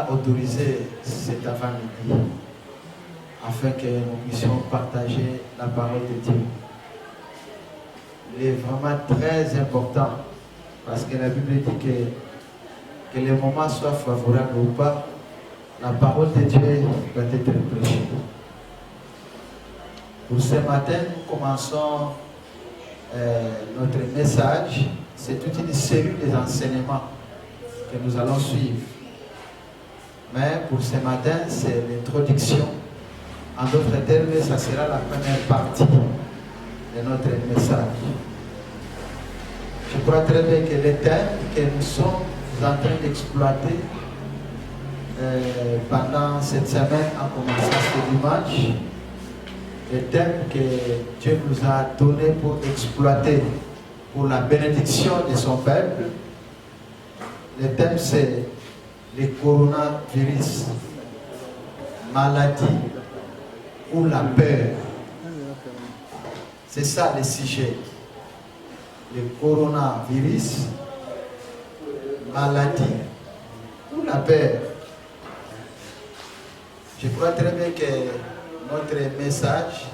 a autorisé cet avant-midi afin que nous puissions partager la parole de Dieu. Il est vraiment très important parce que la Bible dit que les moments soient favorables ou pas, la parole de Dieu doit être prêchée. Pour ce matin, nous commençons notre message. C'est toute une série d'enseignements que nous allons suivre. Mais pour ce matin, c'est l'introduction. En d'autres termes, ça sera la première partie de notre message. Je crois très bien que le thème que nous sommes en train d'exploiter pendant cette semaine, en commençant ce dimanche, le thème que Dieu nous a donné pour exploiter pour la bénédiction de son peuple, le thème c'est le coronavirus, maladie ou la peur. C'est ça le sujet. Le coronavirus, maladie ou la peur. Je crois très bien que notre message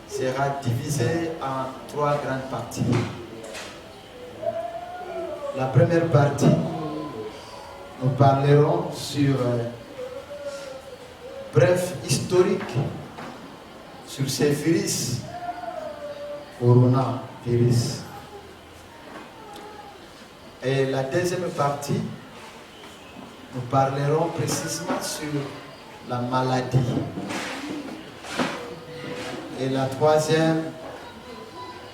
sera divisé en 3 grandes parties. La première partie, nous parlerons sur bref historique sur ces virus, coronavirus. Et la deuxième partie, nous parlerons précisément sur la maladie. Et la troisième,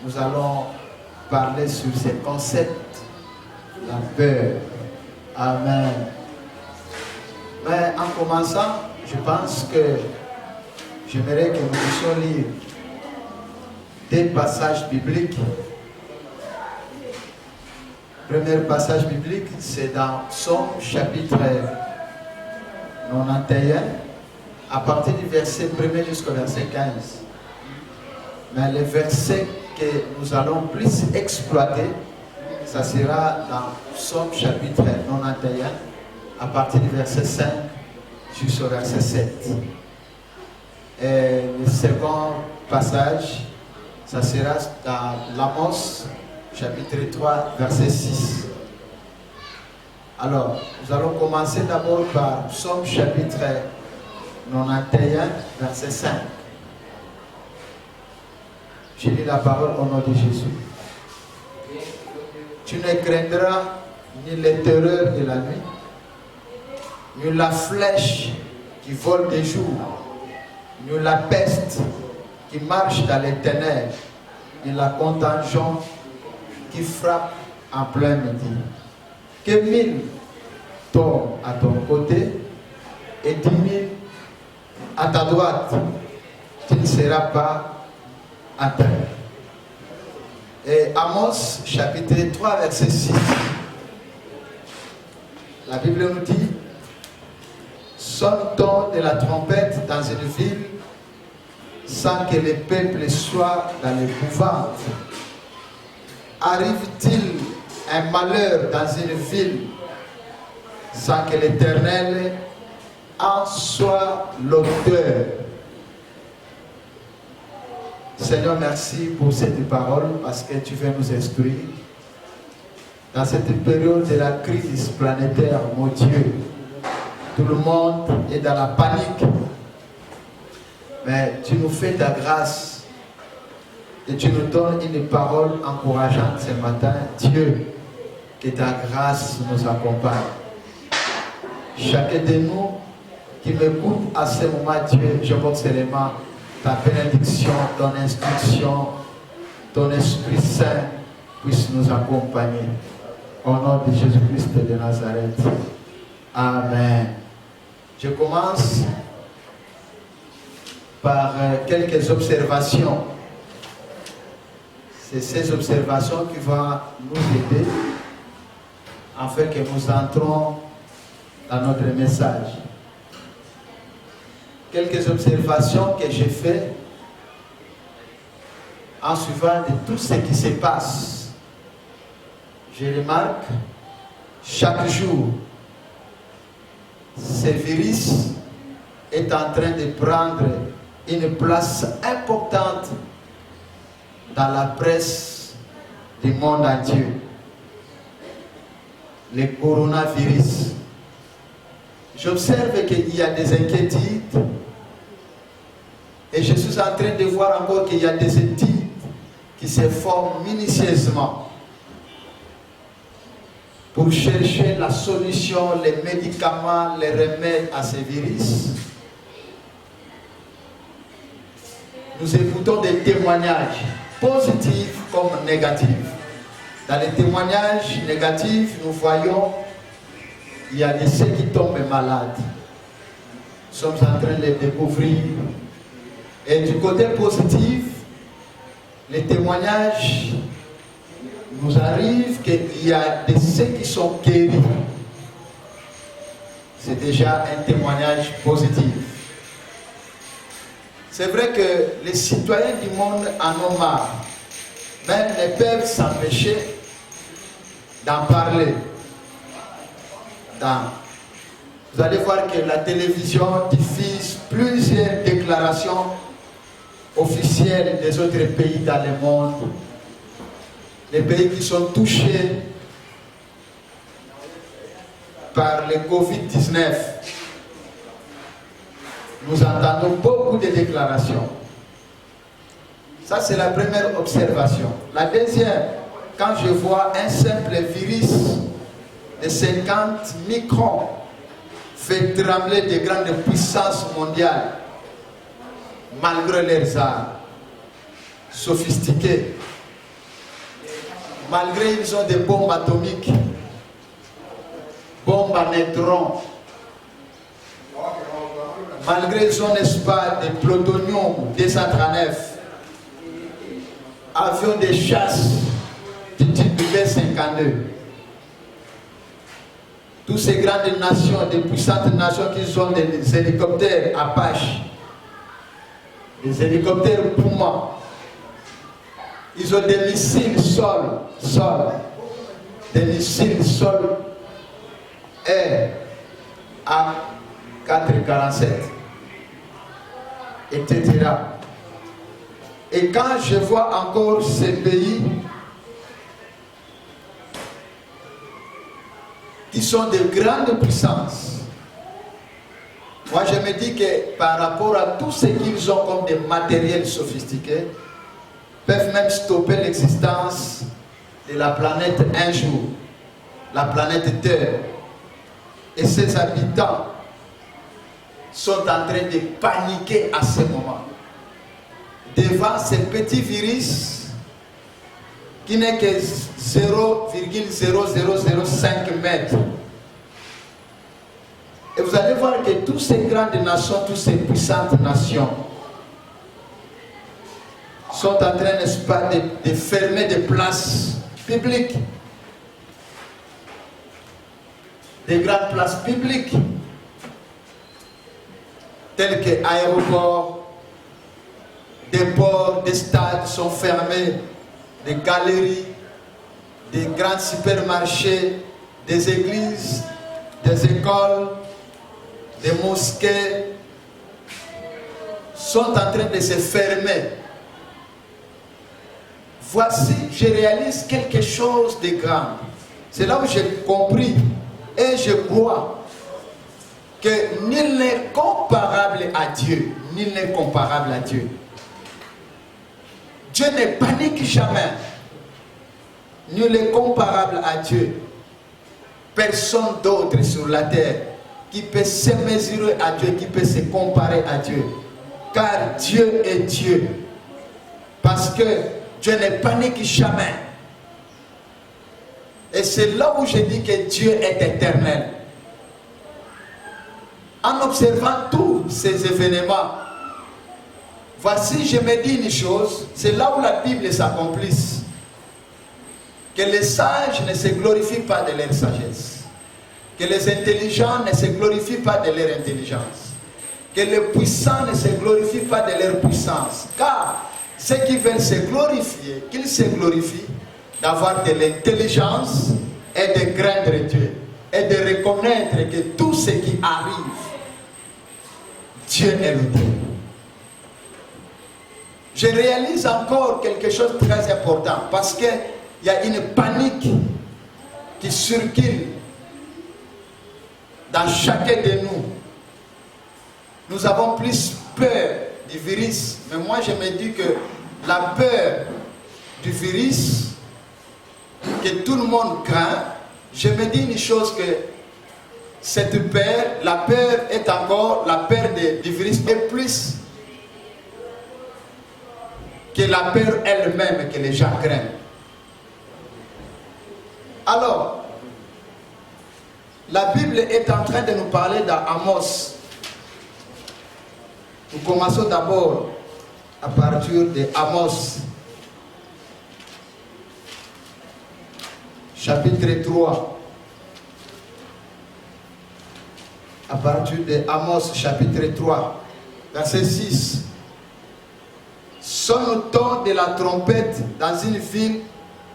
nous allons parler sur ces concepts, la peur. Amen. Mais en commençant, je pense que j'aimerais que nous puissions lire des passages bibliques. Le premier passage biblique, c'est dans Psaume chapitre 91, à partir du verset 1er jusqu'au verset 15. Mais le verset que nous allons plus exploiter, ça sera dans Psaume chapitre 91, à partir du verset 5 jusqu'au verset 7. Et le second passage, ça sera dans l'Amos chapitre 3, verset 6. Alors, nous allons commencer d'abord par Psaume chapitre 91, verset 5. Je lis la parole au nom de Jésus. Tu ne craindras ni les terreurs de la nuit, ni la flèche qui vole de jour, ni la peste qui marche dans les ténèbres, ni la contagion qui frappe en plein midi. Que 1000 tombent à ton côté et 10 000 à ta droite, tu ne seras pas atteint. Et Amos chapitre 3 verset 6, la Bible nous dit: sonne-t-on de la trompette dans une ville sans que le peuple soit dans l'épouvante? Arrive-t-il un malheur dans une ville sans que l'Éternel en soit l'auteur? Seigneur, merci pour cette parole parce que tu veux nous instruire. Dans cette période de la crise planétaire, mon Dieu, tout le monde est dans la panique. Mais tu nous fais ta grâce et tu nous donnes une parole encourageante ce matin. Dieu, que ta grâce nous accompagne. Chacun de nous qui m'écoute à ce moment, Dieu, je porte seulement ta bénédiction, ton instruction, ton Esprit Saint puisse nous accompagner. Au nom de Jésus-Christ de Nazareth. Amen. Je commence par quelques observations. C'est ces observations qui vont nous aider afin que nous entrons dans notre message. Quelques observations que j'ai faites en suivant de tout ce qui se passe. Je remarque chaque jour ce virus est en train de prendre une place importante dans la presse du monde entier. Le coronavirus. J'observe qu'il y a des inquiétudes et je suis en train de voir encore qu'il y a des études qui se forment minutieusement pour chercher la solution, les médicaments, les remèdes à ces virus. Nous écoutons des témoignages positifs comme négatifs. Dans les témoignages négatifs, nous voyons qu'il y a de ceux qui tombent malades. Nous sommes en train de les découvrir. Et du côté positif, les témoignages nous arrivent qu'il y a de ceux qui sont guéris. C'est déjà un témoignage positif. C'est vrai que les citoyens du monde en ont marre, mais ne peuvent s'empêcher d'en parler. Vous allez voir que la télévision diffuse plusieurs déclarations officielles des autres pays dans le monde. Les pays qui sont touchés par le Covid-19. Nous entendons beaucoup de déclarations. Ça, c'est la première observation. La deuxième, quand je vois un simple virus de 50 microns fait trembler de grandes puissances mondiales, malgré leurs armes sophistiquées, malgré qu'ils ont des bombes atomiques, bombes à neutrons, malgré qu'ils ont, n'est-ce pas, des plutonium 239, avions de chasse du type B-52. Toutes ces grandes nations, des puissantes nations qui ont des hélicoptères Apache, des hélicoptères Puma, ils ont des missiles sol, des missiles sol air A447, etc. Et quand je vois encore ces pays qui sont de grandes puissances, moi je me dis que par rapport à tout ce qu'ils ont comme des matériels sophistiqués, peuvent même stopper l'existence de la planète un jour, la planète Terre. Et ses habitants sont en train de paniquer à ce moment devant ces petits virus qui n'est que 0,0005 mètres. Et vous allez voir que toutes ces grandes nations, toutes ces puissantes nations sont en train, n'est-ce pas, de fermer des places publiques, des grandes places publiques, telles que aéroports, des ports, des stades sont fermés, des galeries, des grands supermarchés, des églises, des écoles, des mosquées sont en train de se fermer. Voici, je réalise quelque chose de grand. C'est là où j'ai compris et je crois que nul n'est comparable à Dieu. Nul n'est comparable à Dieu. Dieu ne panique jamais. Nul n'est comparable à Dieu. Personne d'autre sur la terre qui peut se mesurer à Dieu, qui peut se comparer à Dieu. Car Dieu est Dieu. Parce que Dieu ne panique jamais. Et c'est là où je dis que Dieu est éternel. En observant tous ces événements, voici, je me dis une chose, c'est là où la Bible s'accomplisse. Que les sages ne se glorifient pas de leur sagesse. Que les intelligents ne se glorifient pas de leur intelligence. Que les puissants ne se glorifient pas de leur puissance. Car ceux qui veulent se glorifier, qu'ils se glorifient d'avoir de l'intelligence et de craindre Dieu. et de reconnaître que tout ce qui arrive, Dieu est l'auteur. Je réalise encore quelque chose de très important parce qu'il y a une panique qui circule dans chacun de nous. Nous avons plus peur du virus, mais moi je me dis que la peur du virus que tout le monde craint, je me dis une chose que cette peur, la peur est encore la peur du virus est plus que la peur elle-même que les gens craignent. Alors, la Bible est en train de nous parler d'Amos. Nous commençons d'abord à partir de Amos, chapitre 3. À partir de Amos, chapitre 3, verset 6. Sonne-t-on de la trompette dans une ville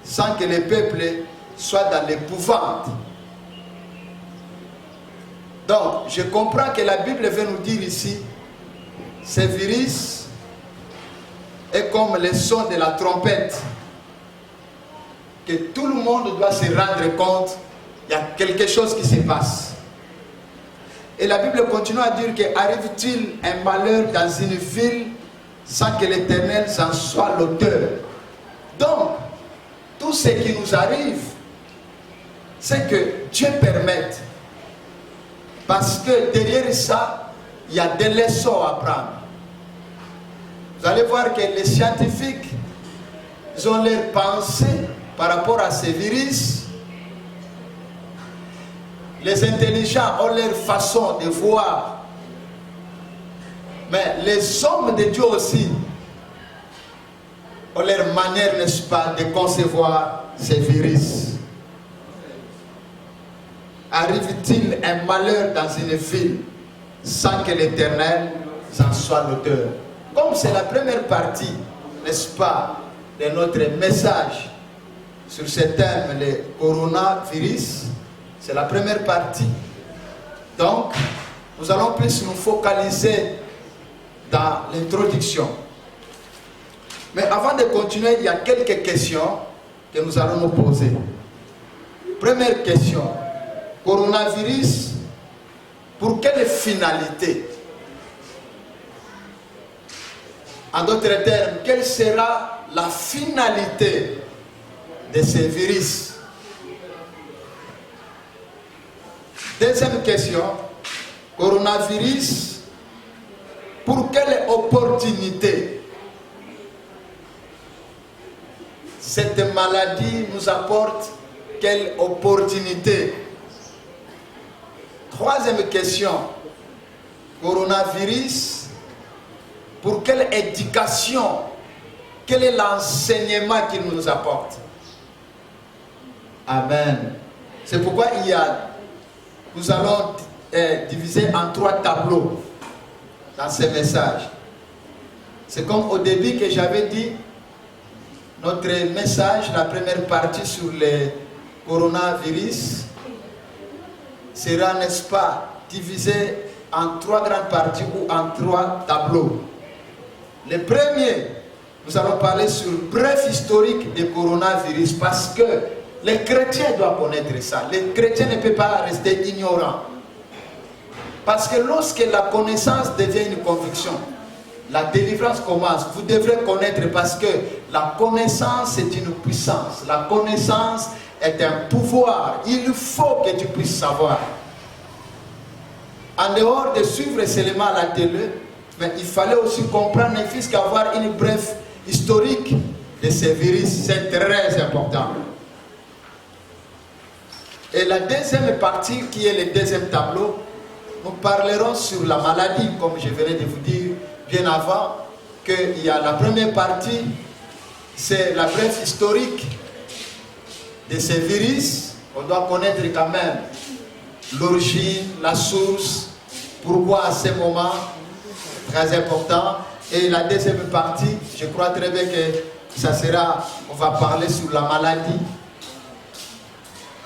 sans que le peuple soit dans l'épouvante? Donc, je comprends que la Bible veut nous dire ici, ce virus est comme le son de la trompette, que tout le monde doit se rendre compte, il y a quelque chose qui se passe. Et la Bible continue à dire que arrive-t-il un malheur dans une ville sans que l'Éternel en soit l'auteur? Donc, tout ce qui nous arrive, c'est que Dieu permette. Parce que derrière ça, il y a des leçons à prendre. Vous allez voir que les scientifiques, ils ont leur pensée par rapport à ces virus. Les intelligents ont leur façon de voir. Mais les hommes de Dieu aussi ont leur manière, n'est-ce pas, de concevoir ces virus. Arrive-t-il un malheur dans une ville sans que l'Éternel en soit l'auteur? Comme c'est la première partie, n'est-ce pas, de notre message sur ce thème, le coronavirus, c'est la première partie. Donc, nous allons plus nous focaliser dans l'introduction. Mais avant de continuer, il y a quelques questions que nous allons nous poser. Première question, coronavirus, pour quelle finalité? En d'autres termes, quelle sera la finalité de ces virus? Deuxième question, coronavirus, pour quelle opportunité cette maladie nous apporte? Quelle opportunité? Troisième question, coronavirus, pour quelle éducation? Quel est l'enseignement qu'il nous apporte? Amen. C'est pourquoi nous allons diviser en 3 tableaux dans ce message. C'est comme au début que j'avais dit, notre message, la première partie sur le coronavirus, sera, n'est-ce pas, divisé en 3 grandes parties ou en 3 tableaux. Le premier, nous allons parler sur bref historique du coronavirus parce que les chrétiens doivent connaître ça. Les chrétiens ne peuvent pas rester ignorants. Parce que lorsque la connaissance devient une conviction, la délivrance commence. Vous devrez connaître parce que la connaissance est une puissance. La connaissance est un pouvoir. Il faut que tu puisses savoir. En dehors de suivre seulement la télé, mais il fallait aussi comprendre, ne fût-ce qu'avoir une brève historique de ces virus. C'est très important. Et la deuxième partie, qui est le deuxième tableau, nous parlerons sur la maladie, comme je venais de vous dire bien avant, qu'il y a la première partie, c'est la brève historique de ces virus. On doit connaître quand même l'origine, la source, pourquoi à ce moment, très important. Et la deuxième partie, je crois très bien que ça sera, on va parler sur la maladie.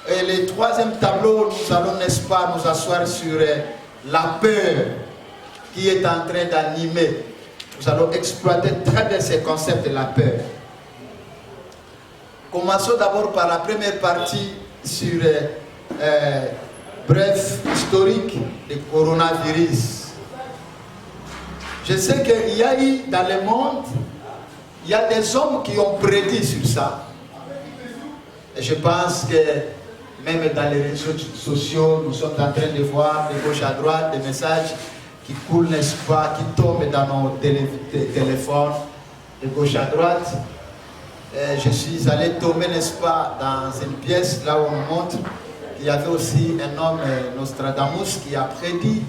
Et le troisième tableau, nous allons, n'est-ce pas, nous asseoir sur la peur qui est en train d'animer. Nous allons exploiter très bien ces concepts de la peur. Commençons d'abord par la première partie sur bref historique du coronavirus. Je sais qu'il y a eu dans le monde, il y a des hommes qui ont prédit sur ça. Et je pense que même dans les réseaux sociaux, nous sommes en train de voir de gauche à droite des messages qui coulent, n'est-ce pas, qui tombent dans nos téléphones de gauche à droite. Et je suis allé tomber, n'est-ce pas, dans une pièce là où on montre qu'il y avait aussi un homme, Nostradamus, qui a prédit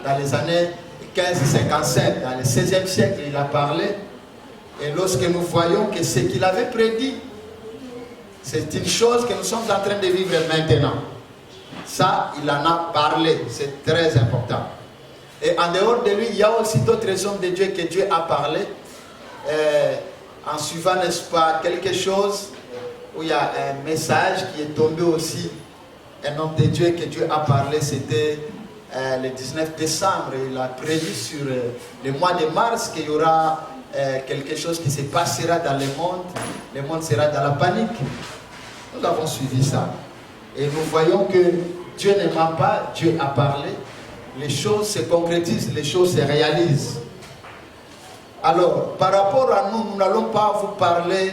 dans les années 1555, dans le 16e siècle, il a parlé. Et lorsque nous voyons que ce qu'il avait prédit, c'est une chose que nous sommes en train de vivre maintenant. Ça, il en a parlé, c'est très important. Et en dehors de lui, il y a aussi d'autres hommes de Dieu que Dieu a parlé. En suivant, n'est-ce pas, quelque chose où il y a un message qui est tombé aussi. Un homme de Dieu que Dieu a parlé, c'était le 19 décembre. Il a prédit sur le mois de mars qu'il y aura quelque chose qui se passera dans le monde. Le monde sera dans la panique. Nous avons suivi ça. Et nous voyons que Dieu ne ment pas, Dieu a parlé. Les choses se concrétisent, les choses se réalisent. Alors, par rapport à nous, nous n'allons pas vous parler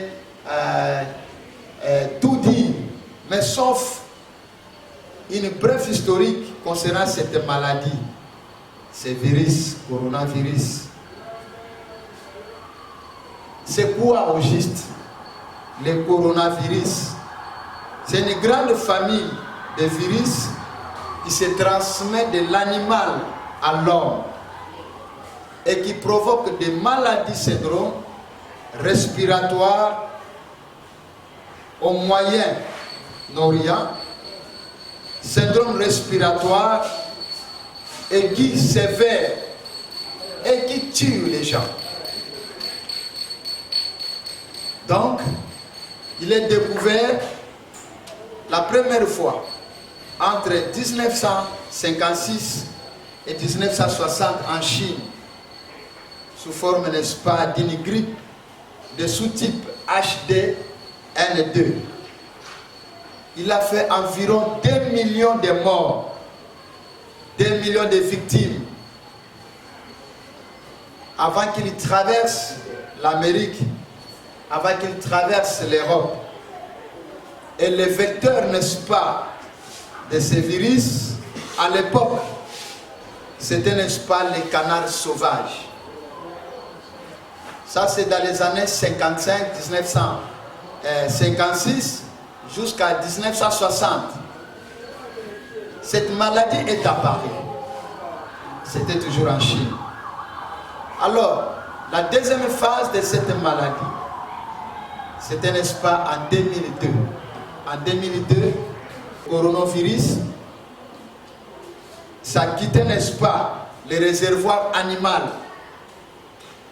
tout dire, mais sauf une brève historique concernant cette maladie, ce virus, coronavirus. C'est quoi au juste le coronavirus? C'est une grande famille de virus qui se transmet de l'animal à l'homme et qui provoque des maladies syndromes respiratoires au Moyen-Orient, syndrome respiratoire aigu sévère et qui tue les gens. Donc, il est découvert la première fois entre 1956 et 1960 en Chine, sous forme, n'est-ce pas, d'une grippe de sous-type HD-N2. Il a fait environ 2 millions de morts, 2 millions de victimes, avant qu'il traverse l'Amérique, avant qu'il traverse l'Europe. Et le vecteur, n'est-ce pas, de ces virus, à l'époque, c'était, n'est-ce pas, les canards sauvages. Ça, c'est dans les années 55, 1956 jusqu'à 1960. Cette maladie est apparue. C'était toujours en Chine. Alors, la deuxième phase de cette maladie, c'était, n'est-ce pas, en 2002. En 2002, coronavirus, ça quittait, n'est-ce pas, les réservoirs animaux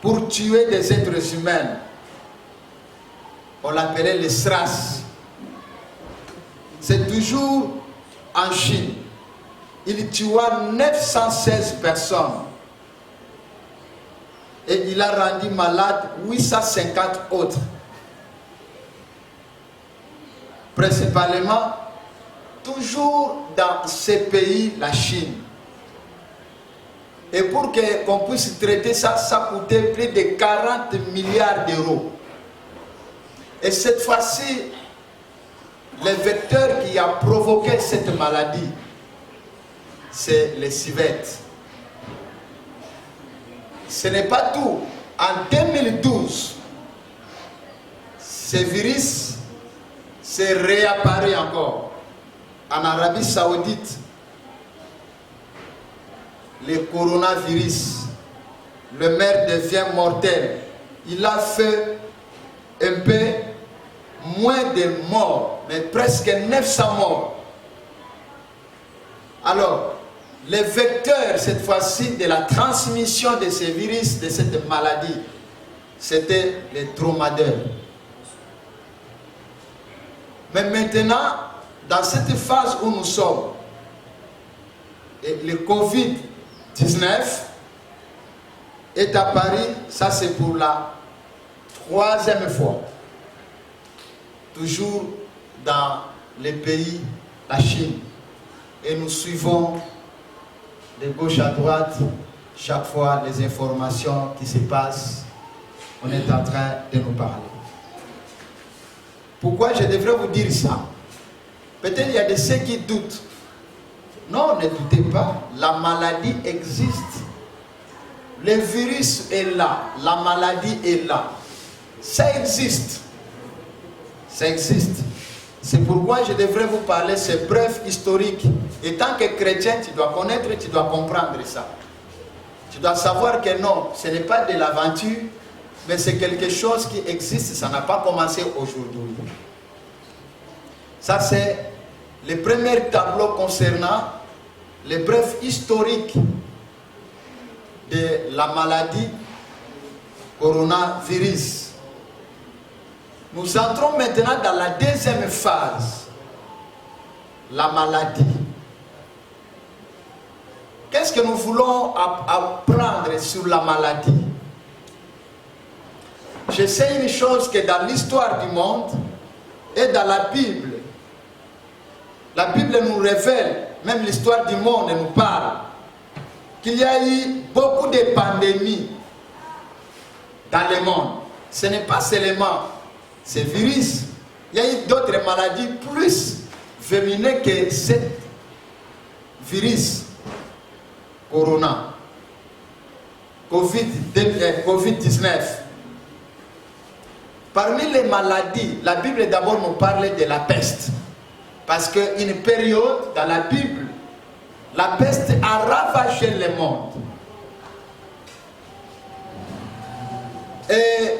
pour tuer des êtres humains. On l'appelait les SRAS. C'est toujours en Chine. Il tua 916 personnes. Et il a rendu malade 850 autres. Principalement, toujours dans ces pays, la Chine. Et pour qu'on puisse traiter ça, ça coûtait plus de 40 milliards d'euros. Et cette fois-ci, le vecteur qui a provoqué cette maladie, c'est les civettes. Ce n'est pas tout. En 2012, ce virus s'est réapparu encore. En Arabie Saoudite, le coronavirus, le maire devient mortel. Il a fait un peu moins de morts, mais presque 900 morts. Alors, le vecteur, cette fois-ci, de la transmission de ces virus, de cette maladie, c'était les dromadaires. Mais maintenant, dans cette phase où nous sommes, et le Covid-19 est apparu, ça c'est pour la 3e fois, toujours dans les pays, la Chine, et nous suivons de gauche à droite chaque fois les informations qui se passent, on est en train de nous parler. Pourquoi je devrais vous dire ça? Peut-être il y a de ceux qui doutent. Non, ne doutez pas, la maladie existe. Le virus est là, la maladie est là. Ça existe. Ça existe. C'est pourquoi je devrais vous parler ces preuves historiques. Et tant que chrétien, tu dois connaître, tu dois comprendre ça. Tu dois savoir que non, ce n'est pas de l'aventure, mais c'est quelque chose qui existe, ça n'a pas commencé aujourd'hui. Ça, c'est le premier tableau concernant les preuves historiques de la maladie coronavirus. Nous entrons maintenant dans la 2e phase, la maladie. Qu'est-ce que nous voulons apprendre sur la maladie? Je sais une chose, que dans l'histoire du monde et dans la Bible nous révèle, même l'histoire du monde nous parle, qu'il y a eu beaucoup de pandémies dans le monde. Ce n'est pas seulement ces virus, il y a eu d'autres maladies plus féminines que ce virus corona, Covid-19. Parmi les maladies, la Bible d'abord nous parle de la peste. Parce qu'une période dans la Bible, la peste a ravagé le monde. Et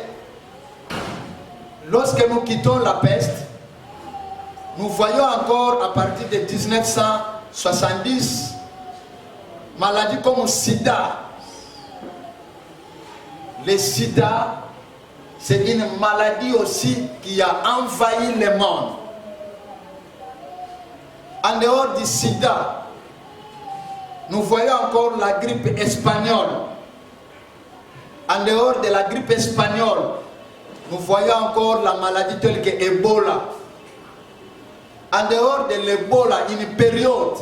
lorsque nous quittons la peste, nous voyons encore à partir de 1970, maladies comme le sida. Le sida, c'est une maladie aussi qui a envahi le monde. En dehors du sida, nous voyons encore la grippe espagnole. En dehors de la grippe espagnole, nous voyons encore la maladie telle que Ebola. En dehors de l'Ebola, une période,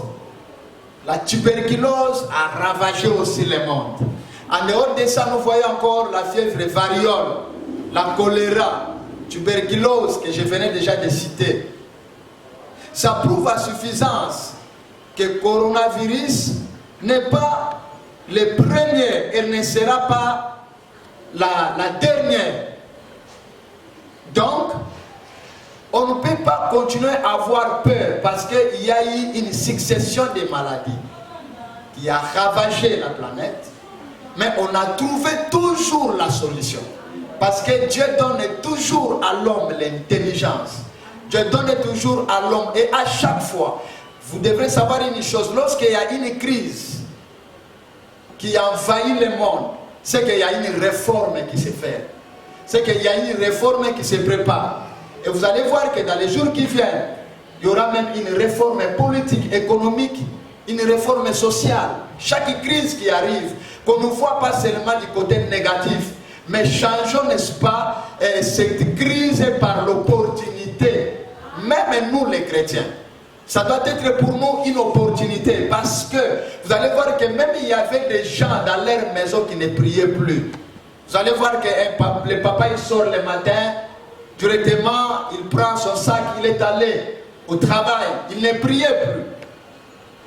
la tuberculose a ravagé aussi le monde. En dehors de ça, nous voyons encore la fièvre variole, la choléra, tuberculose que je venais déjà de citer. Ça prouve à suffisance que le coronavirus n'est pas le premier, elle ne sera pas la dernière. Donc, on ne peut pas continuer à avoir peur parce qu'il y a eu une succession de maladies qui a ravagé la planète, mais on a trouvé toujours la solution. Parce que Dieu donne toujours à l'homme l'intelligence. Dieu donne toujours à l'homme, et à chaque fois, vous devrez savoir une chose, lorsqu'il y a une crise qui envahit le monde, c'est qu'il y a une réforme qui se fait. C'est qu'il y a une réforme qui se prépare. Et vous allez voir que dans les jours qui viennent, il y aura même une réforme politique, économique, une réforme sociale. Chaque crise qui arrive, qu'on ne voit pas seulement du côté négatif, mais changeons, n'est-ce pas, cette crise par l'opportunité. Même nous les chrétiens, ça doit être pour nous une opportunité, parce que vous allez voir que même il y avait des gens dans leur maison qui ne priaient plus. Vous allez voir que le papa il sort le matin, directement il prend son sac, il est allé au travail, il ne priait plus.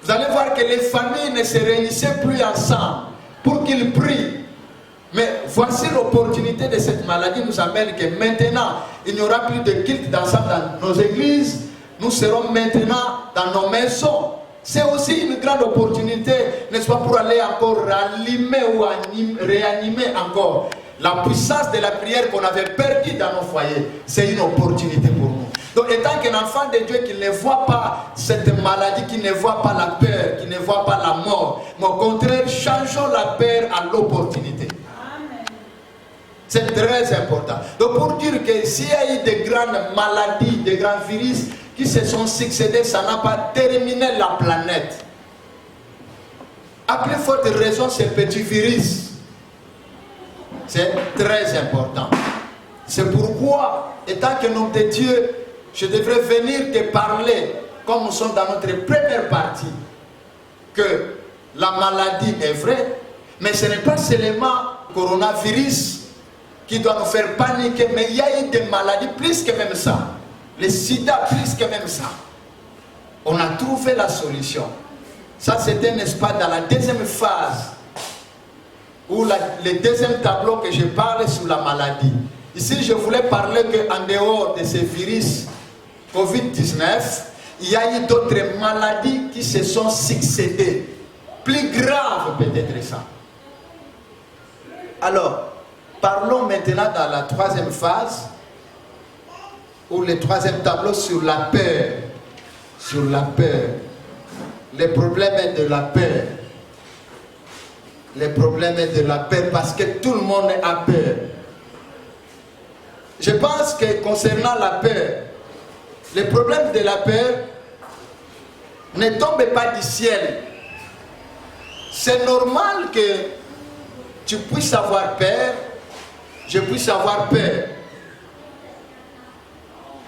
Vous allez voir que les familles ne se réunissaient plus ensemble pour qu'ils prient. Mais voici l'opportunité de cette maladie nous amène que maintenant, il n'y aura plus de culte d'ensemble dans nos églises. Nous serons maintenant dans nos maisons. C'est aussi une grande opportunité, n'est-ce pas, pour aller encore rallumer ou réanimer encore la puissance de la prière qu'on avait perdue dans nos foyers. C'est une opportunité pour nous. Donc, étant qu'un enfant de Dieu qui ne voit pas cette maladie, qui ne voit pas la peur, qui ne voit pas la mort, mais au contraire, changeons la peur à l'opportunité. C'est très important. Donc pour dire que s'il y a eu de grandes maladies, de grands virus qui se sont succédés, ça n'a pas terminé la planète. À plus forte raison, ces petits virus. C'est très important. C'est pourquoi, étant que nom de Dieu, je devrais venir te parler, comme nous sommes dans notre première partie, que la maladie est vraie, mais ce n'est pas seulement le coronavirus qui doit nous faire paniquer, mais il y a eu des maladies plus que même ça. Le sida plus que même ça. On a trouvé la solution. Ça c'était, n'est-ce pas, dans la deuxième phase, ou le deuxième tableau que je parle sur la maladie. Ici, je voulais parler qu'en dehors de ces virus Covid-19, il y a eu d'autres maladies qui se sont succédées. Plus graves peut-être ça. Alors, parlons maintenant dans la troisième phase, ou le troisième tableau sur la peur. Sur la peur. Les problèmes de la peur. Les problèmes de la peur, parce que tout le monde a peur. Je pense que concernant la peur, les problèmes de la peur ne tombent pas du ciel. C'est normal que tu puisses avoir peur, je puisse avoir peur.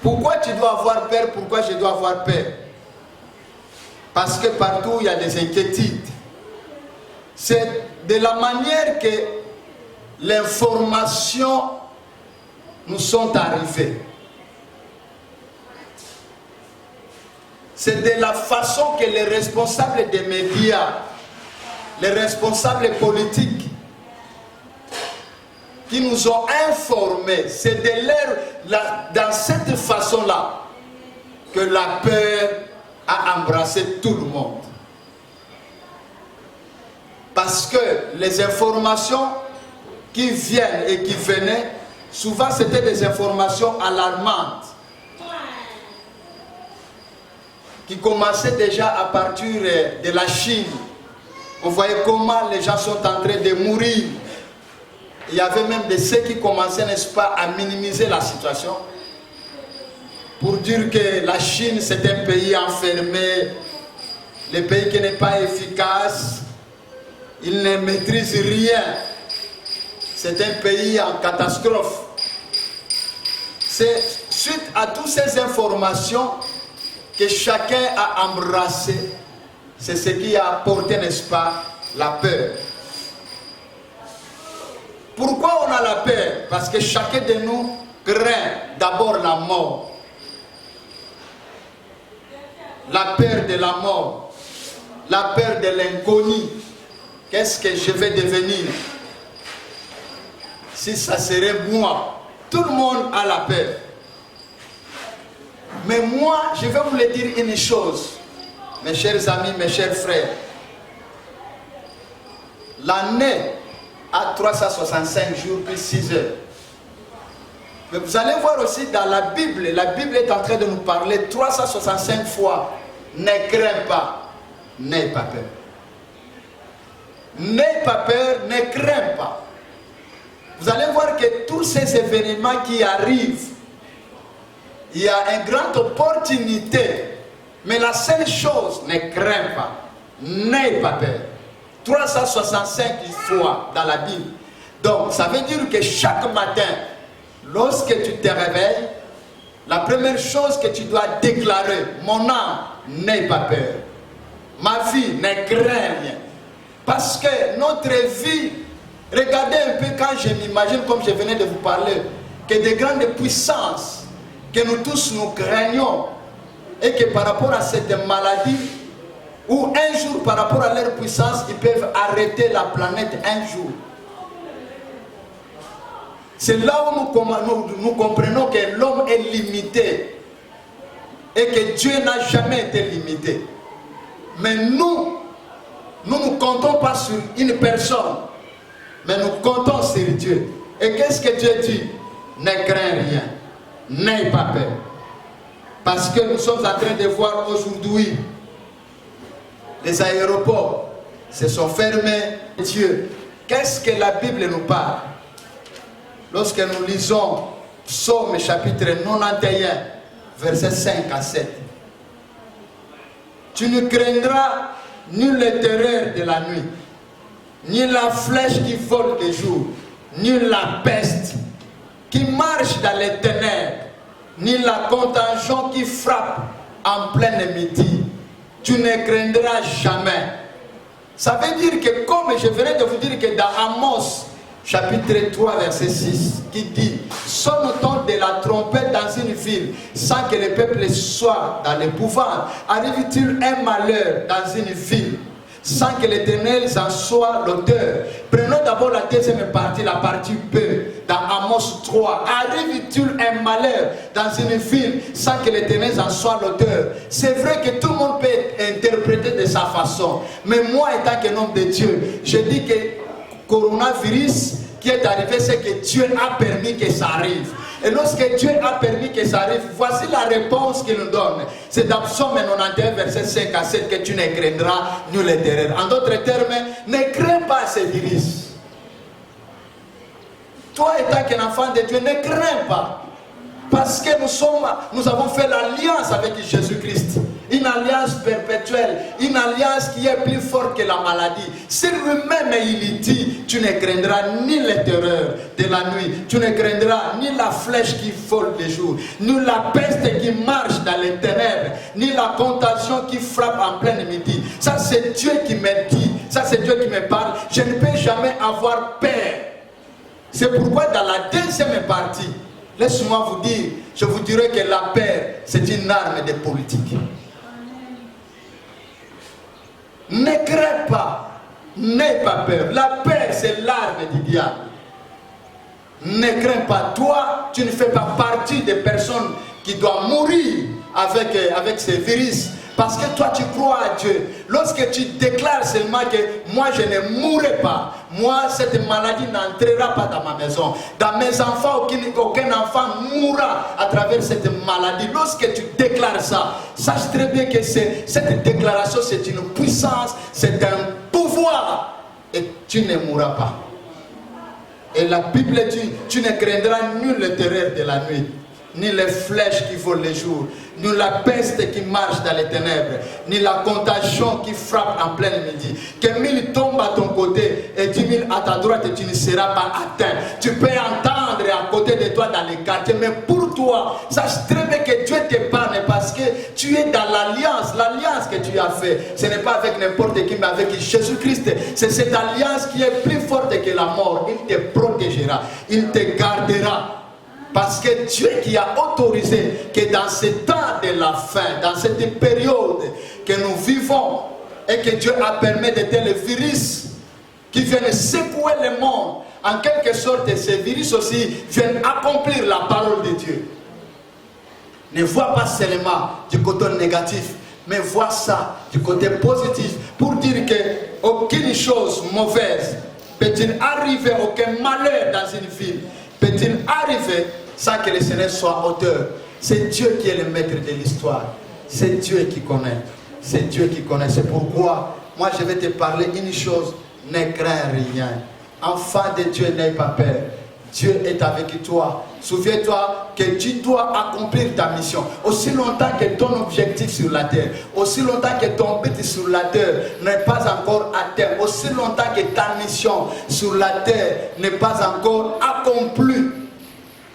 Pourquoi tu dois avoir peur? Pourquoi je dois avoir peur? Parce que partout il y a des inquiétudes. C'est de la manière que l'information nous sont arrivées. C'est de la façon que les responsables des médias, les responsables politiques, qui nous ont informés, c'est de dans cette façon-là que la peur a embrassé tout le monde. Parce que les informations qui viennent et qui venaient, souvent c'était des informations alarmantes, qui commençaient déjà à partir de la Chine. On voyait comment les gens sont en train de mourir. Il y avait même de ceux qui commençaient, n'est-ce pas, à minimiser la situation, pour dire que la Chine c'est un pays enfermé, le pays qui n'est pas efficace, il ne maîtrise rien, c'est un pays en catastrophe. C'est suite à toutes ces informations que chacun a embrassé. C'est ce qui a apporté, n'est-ce pas, la peur. Pourquoi on a la peur? Parce que chacun de nous craint d'abord la mort. La peur de la mort. La peur de l'inconnu. Qu'est-ce que je vais devenir? Si ça serait moi. Tout le monde a la peur. Mais moi, je vais vous le dire une chose, mes chers amis, mes chers frères. L'année a 365 jours plus 6 heures. Mais vous allez voir aussi dans la Bible est en train de nous parler 365 fois. Ne crains pas, n'aie pas peur. N'aie pas peur, ne crains pas. Vous allez voir que tous ces événements qui arrivent, il y a une grande opportunité. Mais la seule chose, ne crains pas, n'aie pas peur. 365 fois dans la Bible. Donc, ça veut dire que chaque matin, lorsque tu te réveilles, la première chose que tu dois déclarer, mon âme, n'aie pas peur. Ma vie, ne crains rien. Parce que notre vie, regardez un peu quand je m'imagine, comme je venais de vous parler, que des grandes puissances, que nous tous nous craignons, et que par rapport à cette maladie, ou un jour par rapport à leur puissance, ils peuvent arrêter la planète un jour. C'est là où nous comprenons que l'homme est limité et que Dieu n'a jamais été limité. Mais nous ne comptons pas sur une personne, mais nous comptons sur Dieu. Et qu'est-ce que Dieu dit? Ne crains rien, n'aie pas peur. Parce que nous sommes en train de voir aujourd'hui les aéroports se sont fermés. Dieu, qu'est-ce que la Bible nous parle? Lorsque nous lisons Psaume chapitre 91, versets 5 à 7. Tu ne craindras ni les terreurs de la nuit, ni la flèche qui vole de jour, ni la peste qui marche dans les ténèbres, ni la contagion qui frappe en plein midi. Tu ne craindras jamais. Ça veut dire que, comme je venais de vous dire que dans Amos, chapitre 3, verset 6, qui dit « Sonne-t-on de la trompette dans une ville, sans que le peuple soit dans l'épouvante? Arrive-t-il un malheur dans une ville, sans que l'Éternel en soit l'auteur ?» Prenons d'abord la deuxième partie, la partie B, dans Amos 3. Arrive-t-il un malheur dans une ville, sans que l'Éternel en soit l'auteur? C'est vrai que tout le monde peut interpréter de sa façon, mais moi, étant qu'un homme de Dieu, je dis que coronavirus qui est arrivé, c'est que Dieu a permis que ça arrive. Et lorsque Dieu a permis que ça arrive, voici la réponse qu'il nous donne. C'est dans Psaume 91, verset 5 à 7, que tu ne craindras nul les terreurs. En d'autres termes, ne crains pas ces virus. Toi, étant qu'un enfant de Dieu, ne crains pas. Parce que nous avons fait l'alliance avec Jésus-Christ. Une alliance perpétuelle. Une alliance qui est plus forte que la maladie. C'est lui-même, il dit, tu ne craindras ni les terreurs de la nuit. Tu ne craindras ni la flèche qui vole de jour. Ni la peste qui marche dans les ténèbres. Ni la contagion qui frappe en plein midi. Ça, c'est Dieu qui me dit. Ça, c'est Dieu qui me parle. Je ne peux jamais avoir peur. C'est pourquoi dans la deuxième partie, laisse-moi vous dire, je vous dirai que la peur, c'est une arme de politique. Ne crains pas, n'aie pas peur. La peur, c'est l'arme du diable. Ne crains pas. Toi, tu ne fais pas partie des personnes qui doivent mourir avec ces virus. Parce que toi, tu crois à Dieu. Lorsque tu déclares seulement que moi, je ne mourrai pas. Moi, cette maladie n'entrera pas dans ma maison. Dans mes enfants, aucun enfant mourra à travers cette maladie. Lorsque tu déclares ça, sache très bien que cette déclaration, c'est une puissance, c'est un pouvoir. Et tu ne mourras pas. Et la Bible dit, tu ne craindras nul le terreur de la nuit, ni les flèches qui volent le jour, ni la peste qui marche dans les ténèbres, ni la contagion qui frappe en plein midi. Que 1000 tombent à ton côté et 10 000 à ta droite et tu ne seras pas atteint. Tu peux entendre à côté de toi dans les quartiers, mais pour toi, sache très bien que Dieu t'épargne parce que tu es dans l'alliance que tu as fait. Ce n'est pas avec n'importe qui, mais avec Jésus-Christ. C'est cette alliance qui est plus forte que la mort. Il te protégera, il te gardera. Parce que Dieu qui a autorisé que dans ce temps de la fin, dans cette période que nous vivons, et que Dieu a permis de tels virus qui viennent secouer le monde, en quelque sorte, ces virus aussi viennent accomplir la parole de Dieu. Ne vois pas seulement du côté négatif, mais vois ça du côté positif, pour dire qu'aucune chose mauvaise peut-il arriver, aucun malheur dans une ville peut-il arriver sans que le Seigneur soit auteur. C'est Dieu qui est le maître de l'histoire. C'est Dieu qui connaît. C'est Dieu qui connaît. C'est pourquoi, moi je vais te parler une chose. Ne crains rien. Enfant de Dieu, n'aie pas peur. Dieu est avec toi. Souviens-toi que tu dois accomplir ta mission. Aussi longtemps que ton objectif sur la terre, aussi longtemps que ton but sur la terre n'est pas encore atteint, aussi longtemps que ta mission sur la terre n'est pas encore accomplie,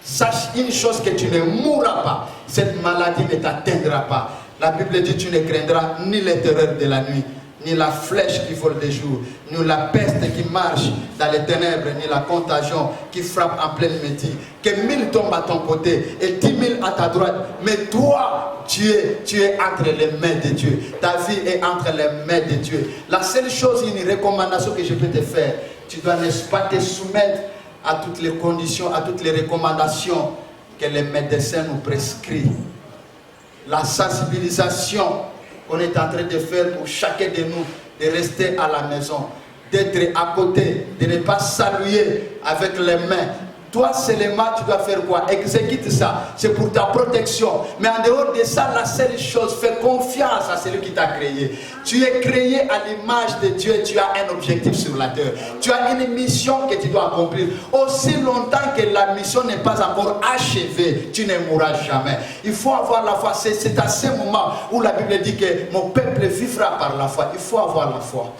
sache une chose, que tu ne mourras pas. Cette maladie ne t'atteindra pas. La Bible dit, tu ne craindras ni les terreurs de la nuit, ni la flèche qui vole de jour, ni la peste qui marche dans les ténèbres, ni la contagion qui frappe en pleine midi. Que 1000 tombent à ton côté et 10 000 à ta droite. Mais toi, tu es entre les mains de Dieu. Ta vie est entre les mains de Dieu. La seule chose, une recommandation que je peux te faire, tu dois, n'est-ce pas, te soumettre à toutes les conditions, à toutes les recommandations que les médecins nous prescrivent. La sensibilisation qu'on est en train de faire pour chacun de nous, de rester à la maison, d'être à côté, de ne pas saluer avec les mains, Toi seulement, tu dois faire quoi? Exécute ça. C'est pour ta protection. Mais en dehors de ça, la seule chose, fais confiance à celui qui t'a créé. Tu es créé à l'image de Dieu. Tu as un objectif sur la terre. Tu as une mission que tu dois accomplir. Aussi longtemps que la mission n'est pas encore achevée, tu ne mourras jamais. Il faut avoir la foi. C'est à ce moment où la Bible dit que mon peuple vivra par la foi. Il faut avoir la foi.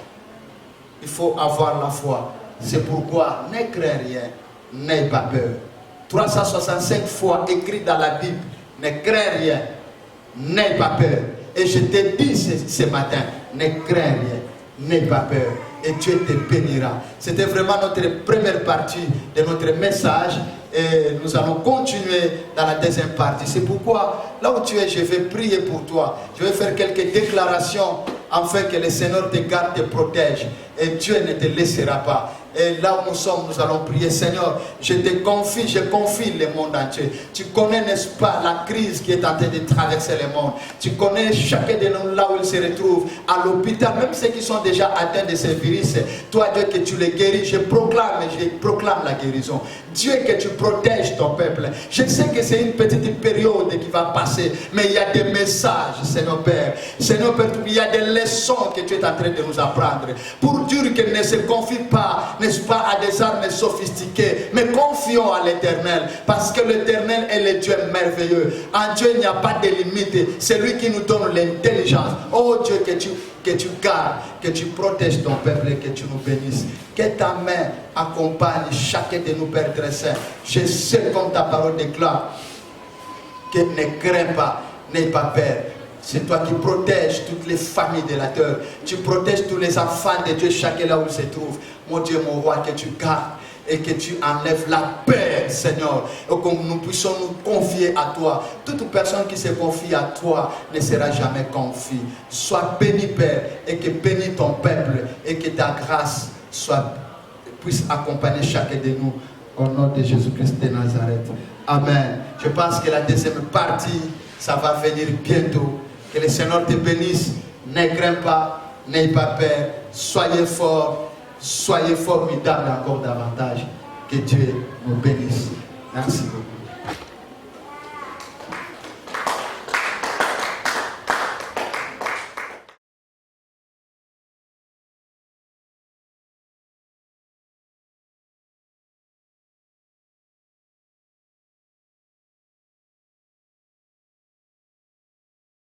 Il faut avoir la foi. C'est pourquoi ne crains rien, n'aie pas peur. 365 fois écrit dans la Bible, ne crains rien, n'aie pas peur. Et je te dis ce matin, ne crains rien, n'aie pas peur. Et Dieu te bénira. C'était vraiment notre première partie de notre message. Et nous allons continuer dans la deuxième partie. C'est pourquoi, là où tu es, je vais prier pour toi. Je vais faire quelques déclarations afin que le Seigneur te garde, te protège. Et Dieu ne te laissera pas. Et là où nous sommes, nous allons prier. Seigneur, je confie le monde entier. Tu connais, n'est-ce pas, la crise qui est en train de traverser le monde. Tu connais chacun de nous là où il se retrouve, à l'hôpital, même ceux qui sont déjà atteints de ce virus. Toi, Dieu, que tu les guéris, je proclame la guérison. Dieu, que tu protèges ton peuple. Je sais que c'est une petite période qui va passer, mais il y a des messages, Seigneur Père. Seigneur Père, il y a des leçons que tu es en train de nous apprendre. Pour dire qu'elle ne se confie pas, n'est-ce pas, à des armes sophistiquées, mais confions à l'Éternel, parce que l'Éternel est le Dieu merveilleux. En Dieu, il n'y a pas de limite. C'est lui qui nous donne l'intelligence. Oh Dieu, que tu gardes, que tu protèges ton peuple et que tu nous bénisses. Que ta main accompagne chacun de nous, Père très saint. Je sais comme ta parole déclare que ne crains pas, n'aie pas peur. C'est toi qui protèges toutes les familles de la terre. Tu protèges tous les enfants de Dieu, chacun là où ils se trouvent. Mon Dieu, mon roi, que tu gardes et que tu enlèves la paix, Seigneur. Et que nous puissions nous confier à toi. Toute personne qui se confie à toi ne sera jamais confiée. Sois béni, Père, et que bénis ton peuple, et que ta grâce puisse accompagner chacun de nous. Au nom de Jésus-Christ de Nazareth. Amen. Je pense que la deuxième partie, ça va venir bientôt. Que le Seigneur te bénisse. Ne crains pas, n'aie pas peur. Soyez forts, soyez formidables encore davantage. Que Dieu nous bénisse. Merci beaucoup.